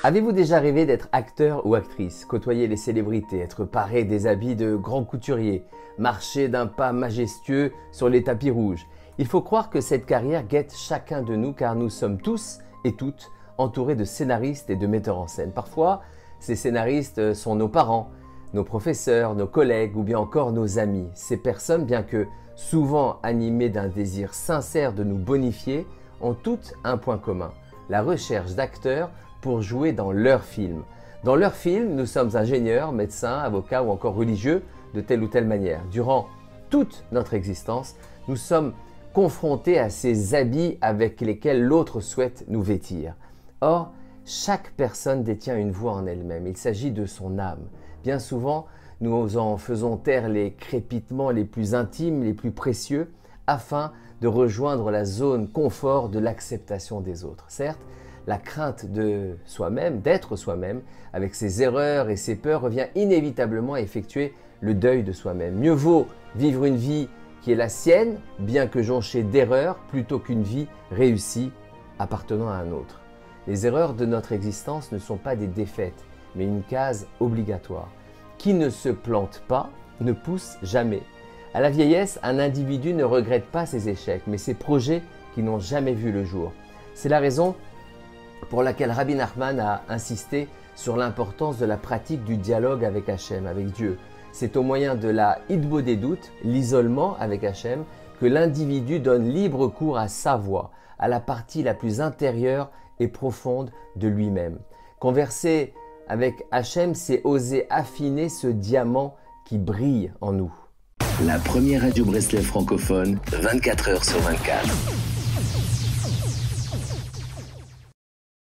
Avez-vous déjà rêvé d'être acteur ou actrice, côtoyer les célébrités, être paré des habits de grands couturiers, marcher d'un pas majestueux sur les tapis rouges? Il faut croire que cette carrière guette chacun de nous car nous sommes tous et toutes entourés de scénaristes et de metteurs en scène. Parfois, ces scénaristes sont nos parents, nos professeurs, nos collègues ou bien encore nos amis. Ces personnes, bien que souvent animées d'un désir sincère de nous bonifier, ont toutes un point commun, la recherche d'acteurs pour jouer dans leur film. Dans leur film, nous sommes ingénieurs, médecins, avocats ou encore religieux de telle ou telle manière. Durant toute notre existence, nous sommes confrontés à ces habits avec lesquels l'autre souhaite nous vêtir. Or, chaque personne détient une voix en elle-même. Il s'agit de son âme. Bien souvent, nous en faisons taire les crépitements les plus intimes, les plus précieux, afin de rejoindre la zone confort de l'acceptation des autres. Certes, la crainte de soi-même, d'être soi-même, avec ses erreurs et ses peurs, revient inévitablement à effectuer le deuil de soi-même. Mieux vaut vivre une vie qui est la sienne, bien que jonchée d'erreurs, plutôt qu'une vie réussie appartenant à un autre. Les erreurs de notre existence ne sont pas des défaites, mais une case obligatoire. Qui ne se plante pas ne pousse jamais. À la vieillesse, un individu ne regrette pas ses échecs, mais ses projets qui n'ont jamais vu le jour. C'est la raison pour laquelle Rabbi Nachman a insisté sur l'importance de la pratique du dialogue avec Hachem, avec Dieu. C'est au moyen de la hitbodedut, l'isolement avec Hachem, que l'individu donne libre cours à sa voix, à la partie la plus intérieure et profonde de lui-même. Converser avec Hachem, c'est oser affiner ce diamant qui brille en nous. La première radio Breslev francophone, 24 heures sur 24.